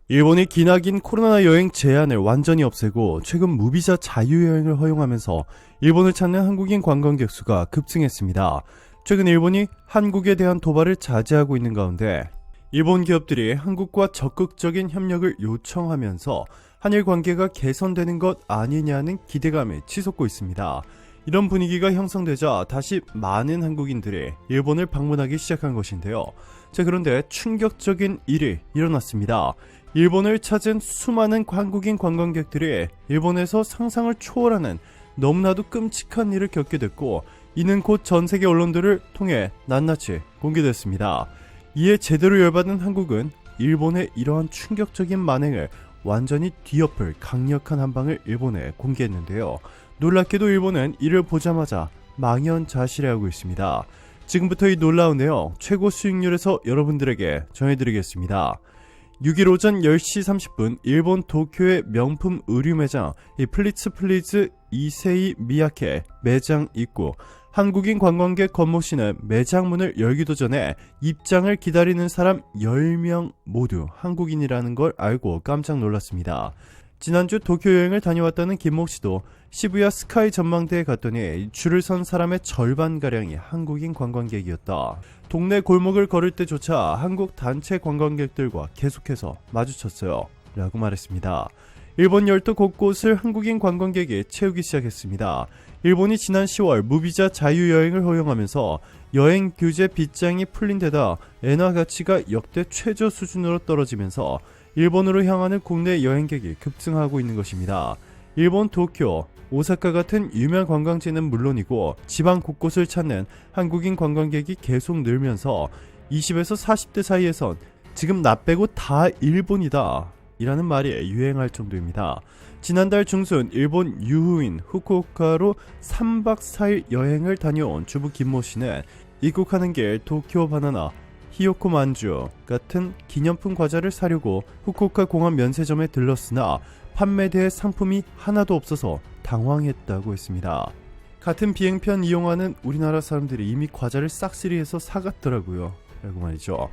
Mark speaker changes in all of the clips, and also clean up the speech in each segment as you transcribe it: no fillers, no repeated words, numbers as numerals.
Speaker 1: 일본이 기나긴 코로나 여행 제한을 완전히 없애고 최근 무비자 자유여행을 허용하면서 일본을 찾는 한국인 관광객 수가 급증했습니다. 최근 일본이 한국에 대한 도발을 자제하고 있는 가운데 일본 기업들이 한국과 적극적인 협력을 요청하면서 한일 관계가 개선되는 것 아니냐는 기대감이 치솟고 있습니다. 이런 분위기가 형성되자 다시 많은 한국인들이 일본을 방문하기 시작한 것인데요. 그런데 충격적인 일이 일어났습니다. 일본을 찾은 수많은 한국인 관광객들이 일본에서 상상을 초월하는 너무나도 끔찍한 일을 겪게 됐고, 이는 곧 전 세계 언론들을 통해 낱낱이 공개됐습니다. 이에 제대로 열받은 한국은 일본의 이러한 충격적인 만행을 완전히 뒤엎을 강력한 한방을 일본에 공개했는데요. 놀랍게도 일본은 이를 보자마자 망연자실해하고 있습니다. 지금부터 이 놀라운 내용 최고 수익률에서 여러분들에게 전해드리겠습니다. 6일 오전 10시 30분 일본 도쿄의 명품 의류 매장 플리츠 플리즈 이세이 미야케 매장 입구, 한국인 관광객 권모 씨는 매장 문을 열기도 전에 입장을 기다리는 사람 10명 모두 한국인이라는 걸 알고 깜짝 놀랐습니다. 지난주 도쿄 여행을 다녀왔다는 김모 씨도 시부야 스카이 전망대에 갔더니 줄을 선 사람의 절반가량이 한국인 관광객이었다. 동네 골목을 걸을 때조차 한국 단체 관광객들과 계속해서 마주쳤어요 라고 말했습니다. 일본 열도 곳곳을 한국인 관광객이 채우기 시작했습니다. 일본이 지난 10월 무비자 자유여행을 허용하면서 여행 규제 빗장이 풀린 데다 엔화 가치가 역대 최저 수준으로 떨어지면서 일본으로 향하는 국내 여행객이 급증하고 있는 것입니다. 일본 도쿄, 오사카 같은 유명 관광지는 물론이고 지방 곳곳을 찾는 한국인 관광객이 계속 늘면서 20에서 40대 사이에선 지금 나 빼고 다 일본이다 이라는 말이 유행할 정도입니다. 지난달 중순 일본 유후인 후쿠오카로 3박 4일 여행을 다녀온 주부 김모 씨는 입국하는 길 도쿄 바나나, 히요코 만주 같은 기념품 과자를 사려고 후쿠오카 공항 면세점에 들렀으나 판매대에 상품이 하나도 없어서 당황했다고 했습니다. 같은 비행편 이용하는 우리나라 사람들이 이미 과자를 싹쓸이해서 사갔더라고요 라고 말이죠.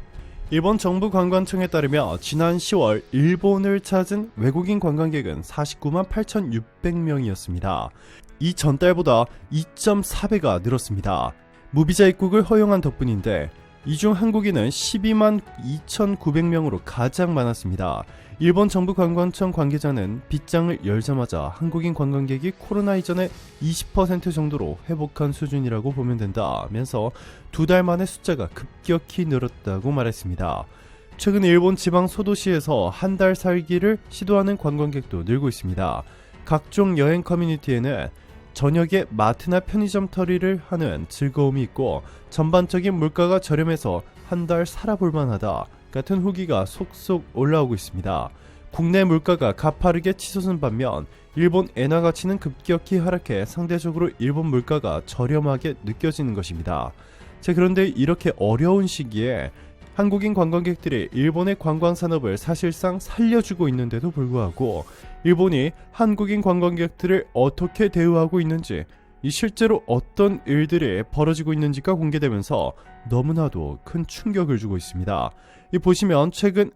Speaker 1: 일본 정부 관광청에 따르면 지난 10월 일본을 찾은 외국인 관광객은 49만 8,600명이었습니다. 이 전달보다 2.4배가 늘었습니다. 무비자 입국을 허용한 덕분인데 이 중 한국인은 12만 2,900명으로 가장 많았습니다. 일본 정부 관광청 관계자는 빗장을 열자마자 한국인 관광객이 코로나 이전의 20% 정도로 회복한 수준이라고 보면 된다면서 2달 만에 숫자가 급격히 늘었다고 말했습니다. 최근 일본 지방 소도시에서 한 달 살기를 시도하는 관광객도 늘고 있습니다. 각종 여행 커뮤니티에는 저녁에 마트나 편의점 털이를 하는 즐거움이 있고 전반적인 물가가 저렴해서 한 달 살아볼만하다 같은 후기가 속속 올라오고 있습니다. 국내 물가가 가파르게 치솟은 반면 일본 엔화 가치는 급격히 하락해 상대적으로 일본 물가가 저렴하게 느껴지는 것입니다. 그런데 이렇게 어려운 시기에 한국인 관광객들이 일본의 관광산업을 사실상 살려주고 있는데도 불구하고 일본이 한국인 관광객들을 어떻게 대우하고 있는지, 이 실제로 어떤 일들이 벌어지고 있는지가 공개되면서 너무나도 큰 충격을 주고 있습니다. 이 보시면 최근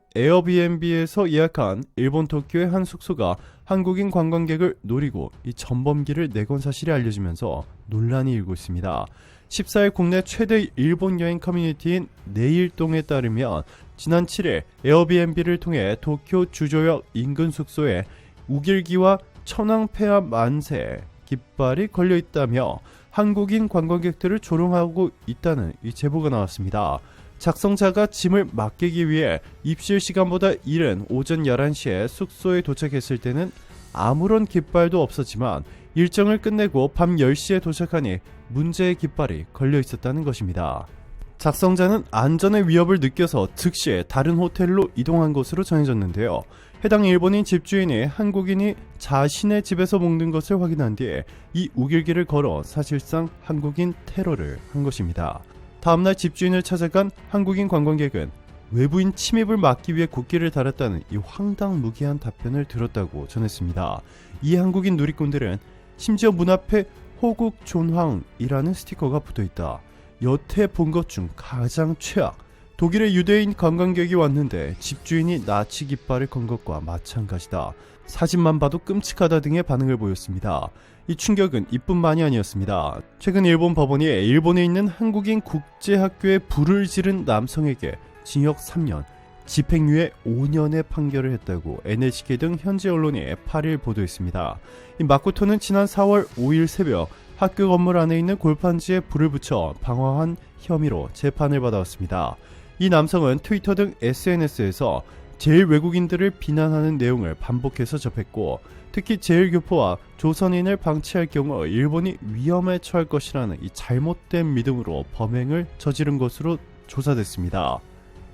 Speaker 1: 에어비앤비에서 예약한 일본 도쿄의 한 숙소가 한국인 관광객을 노리고 이 전범기를 내건 사실이 알려지면서 논란이 일고 있습니다. 14일 국내 최대 일본 여행 커뮤니티인 내일동에 따르면 지난 7일 에어비앤비를 통해 도쿄 주조역 인근 숙소에 우길기와 천황폐하 만세 깃발이 걸려있다며 한국인 관광객들을 조롱하고 있다는 이 제보가 나왔습니다. 작성자가 짐을 맡기기 위해 입실 시간보다 이른 오전 11시에 숙소에 도착했을 때는 아무런 깃발도 없었지만 일정을 끝내고 밤 10시에 도착하니 문제의 깃발이 걸려 있었다는 것입니다. 작성자는 안전의 위협을 느껴서 즉시 다른 호텔로 이동한 것으로 전해졌는데요. 해당 일본인 집주인이 한국인이 자신의 집에서 먹는 것을 확인한 뒤에 이 우길기를 걸어 사실상 한국인 테러를 한 것입니다. 다음날 집주인을 찾아간 한국인 관광객은 외부인 침입을 막기 위해 국기를 달았다는 이 황당무계한 답변을 들었다고 전했습니다. 이 한국인 누리꾼들은 심지어 문 앞에 호국존황이라는 스티커가 붙어있다. 여태 본 것 중 가장 최악, 독일의 유대인 관광객이 왔는데 집주인이 나치 깃발을 건 것과 마찬가지다. 사진만 봐도 끔찍하다 등의 반응을 보였습니다. 이 충격은 이뿐만이 아니었습니다. 최근 일본 법원이 일본에 있는 한국인 국제학교에 불을 지른 남성에게 징역 3년, 집행유예 5년의 판결을 했다고 NHK 등 현지 언론이 8일 보도했습니다. 이 마코토는 지난 4월 5일 새벽 학교 건물 안에 있는 골판지에 불을 붙여 방화한 혐의로 재판을 받아왔습니다. 이 남성은 트위터 등 SNS에서 제일 외국인들을 비난하는 내용을 반복해서 접했고, 특히 제일교포와 조선인을 방치할 경우 일본이 위험에 처할 것이라는 이 잘못된 믿음으로 범행을 저지른 것으로 조사됐습니다.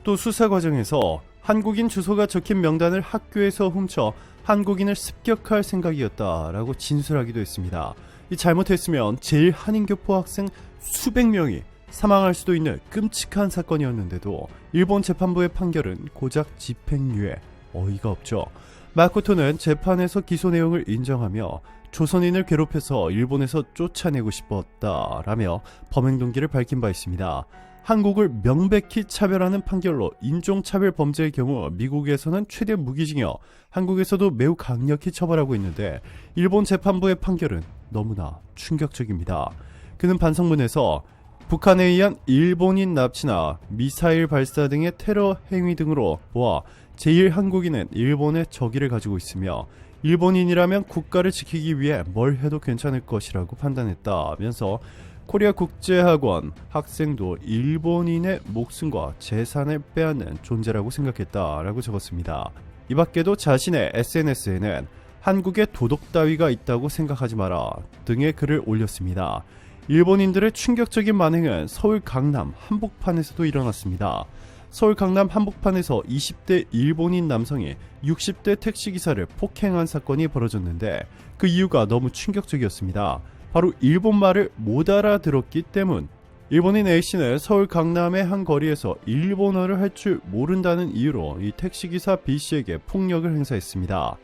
Speaker 1: 또 수사 과정에서 한국인 주소가 적힌 명단을 학교에서 훔쳐 한국인을 습격할 생각이었다라고 진술하기도 했습니다. 이 잘못했으면 제일 한인교포 학생 수백 명이 사망할 수도 있는 끔찍한 사건이었는데도 일본 재판부의 판결은 고작 집행유예. 어이가 없죠. 마코토는 재판에서 기소 내용을 인정하며 조선인을 괴롭혀서 일본에서 쫓아내고 싶었다라며 범행 동기를 밝힌 바 있습니다. 한국을 명백히 차별하는 판결로 인종차별 범죄의 경우 미국에서는 최대 무기징역, 한국에서도 매우 강력히 처벌하고 있는데 일본 재판부의 판결은 너무나 충격적입니다. 그는 반성문에서 북한에 의한 일본인 납치나 미사일 발사 등의 테러 행위 등으로 보아 제1한국인은 일본의 적의를 가지고 있으며 일본인이라면 국가를 지키기 위해 뭘 해도 괜찮을 것이라고 판단했다면서 코리아 국제학원 학생도 일본인의 목숨과 재산을 빼앗는 존재라고 생각했다라고 적었습니다. 이 밖에도 자신의 SNS에는 한국에 도덕 따위가 있다고 생각하지 마라 등의 글을 올렸습니다. 일본인들의 충격적인 만행은 서울 강남 한복판에서도 일어났습니다. 서울 강남 한복판에서 20대 일본인 남성이 60대 택시기사를 폭행한 사건이 벌어졌는데 그 이유가 너무 충격적이었습니다. 바로 일본말을 못 알아들었기 때문. 일본인 A씨는 서울 강남의 한 거리에서 일본어를 할 줄 모른다는 이유로 이 택시기사 B씨에게 폭력을 행사했습니다.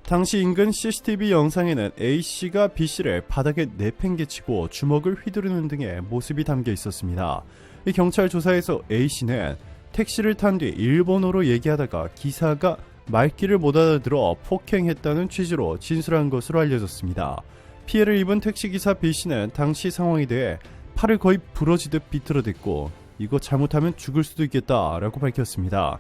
Speaker 1: 당시 인근 CCTV 영상에는 A씨가 B씨를 바닥에 내팽개치고 주먹을 휘두르는 등의 모습이 담겨 있었습니다. 이 경찰 조사에서 A씨는 택시를 탄 뒤 일본어로 얘기하다가 기사가 말귀를 못 알아들어 폭행했다는 취지로 진술한 것으로 알려졌습니다. 피해를 입은 택시기사 B씨는 당시 상황에 대해 팔을 거의 부러지듯 비틀어댔고 이거 잘못하면 죽을 수도 있겠다라고 밝혔습니다.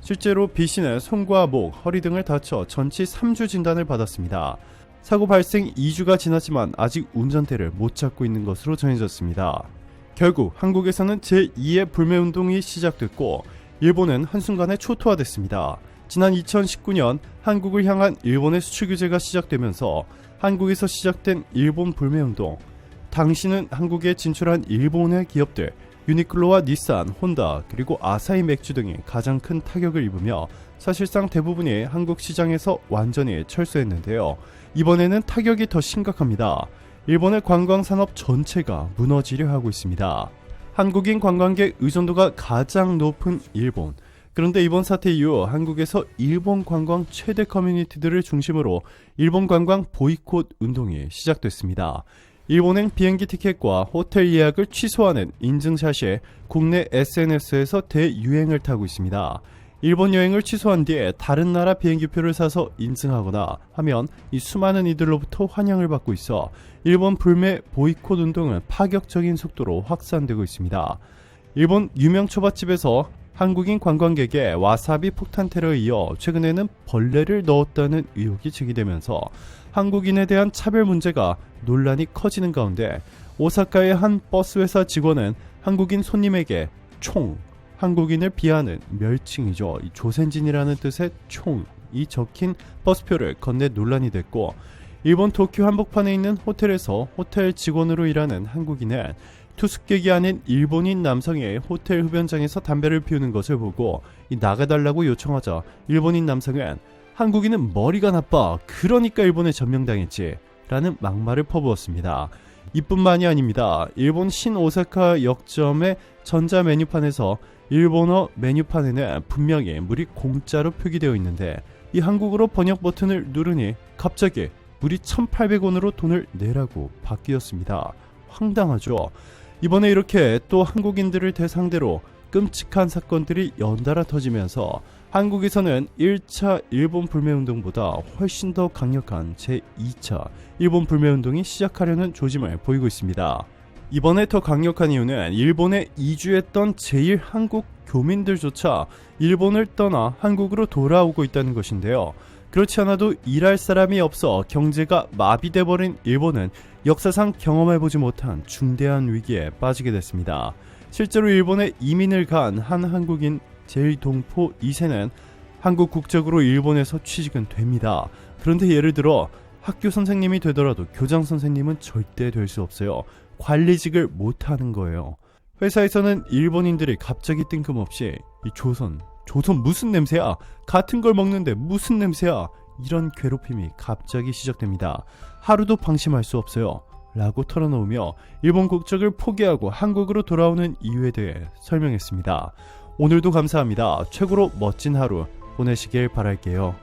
Speaker 1: 실제로 B씨는 손과 목, 허리 등을 다쳐 전치 3주 진단을 받았습니다. 사고 발생 2주가 지났지만 아직 운전대를 못 잡고 있는 것으로 전해졌습니다. 결국 한국에서는 제2의 불매운동이 시작됐고 일본은 한순간에 초토화됐습니다. 지난 2019년 한국을 향한 일본의 수출 규제가 시작되면서 한국에서 시작된 일본 불매운동, 당시는 한국에 진출한 일본의 기업들 유니클로와 닛산, 혼다, 그리고 아사히 맥주 등이 가장 큰 타격을 입으며 사실상 대부분이 한국 시장에서 완전히 철수했는데요. 이번에는 타격이 더 심각합니다. 일본의 관광산업 전체가 무너지려 하고 있습니다. 한국인 관광객 의존도가 가장 높은 일본. 그런데 이번 사태 이후 한국에서 일본 관광 최대 커뮤니티들을 중심으로 일본 관광 보이콧 운동이 시작됐습니다. 일본행 비행기 티켓과 호텔 예약을 취소하는 인증샷이 국내 SNS에서 대유행을 타고 있습니다. 일본 여행을 취소한 뒤에 다른 나라 비행기표를 사서 인증하거나 하면 이 수많은 이들로부터 환영을 받고 있어 일본 불매 보이콧 운동은 파격적인 속도로 확산되고 있습니다. 일본 유명 초밥집에서 한국인 관광객의 와사비 폭탄 테러에 이어 최근에는 벌레를 넣었다는 의혹이 제기되면서 한국인에 대한 차별 문제가 논란이 커지는 가운데 오사카의 한 버스 회사 직원은 한국인 손님에게 총, 한국인을 비하하는 멸칭이죠. 이 조센진이라는 뜻의 총이 적힌 버스표를 건네 논란이 됐고 일본 도쿄 한복판에 있는 호텔에서 호텔 직원으로 일하는 한국인은 투숙객이 아닌 일본인 남성이 호텔 흡연장에서 담배를 피우는 것을 보고 나가달라고 요청하자 일본인 남성은 한국인은 머리가 나빠, 그러니까 일본에 점령당했지 라는 막말을 퍼부었습니다. 이뿐만이 아닙니다. 일본 신오사카 역점의 전자 메뉴판에서 일본어 메뉴판에는 분명히 물이 공짜로 표기되어 있는데 이 한국어로 번역 버튼을 누르니 갑자기 물이 1,800원으로 돈을 내라고 바뀌었습니다. 황당하죠. 이번에 이렇게 또 한국인들을 대상대로 끔찍한 사건들이 연달아 터지면서 한국에서는 1차 일본 불매운동보다 훨씬 더 강력한 제2차 일본 불매운동이 시작하려는 조짐을 보이고 있습니다. 이번에 더 강력한 이유는 일본에 이주했던 제1한국 교민들조차 일본을 떠나 한국으로 돌아오고 있다는 것인데요. 그렇지 않아도 일할 사람이 없어 경제가 마비돼버린 일본은 역사상 경험해보지 못한 중대한 위기에 빠지게 됐습니다. 실제로 일본에 이민을 간 한 한국인 제1동포 2세는 한국 국적으로 일본에서 취직은 됩니다. 그런데 예를 들어 학교 선생님이 되더라도 교장 선생님은 절대 될 수 없어요. 관리직을 못하는 거예요. 회사에서는 일본인들이 갑자기 뜬금없이 이 조선 무슨 냄새야? 같은 걸 먹는데 무슨 냄새야? 이런 괴롭힘이 갑자기 시작됩니다. 하루도 방심할 수 없어요. 라고 털어놓으며 일본 국적을 포기하고 한국으로 돌아오는 이유에 대해 설명했습니다. 오늘도 감사합니다. 최고로 멋진 하루 보내시길 바랄게요.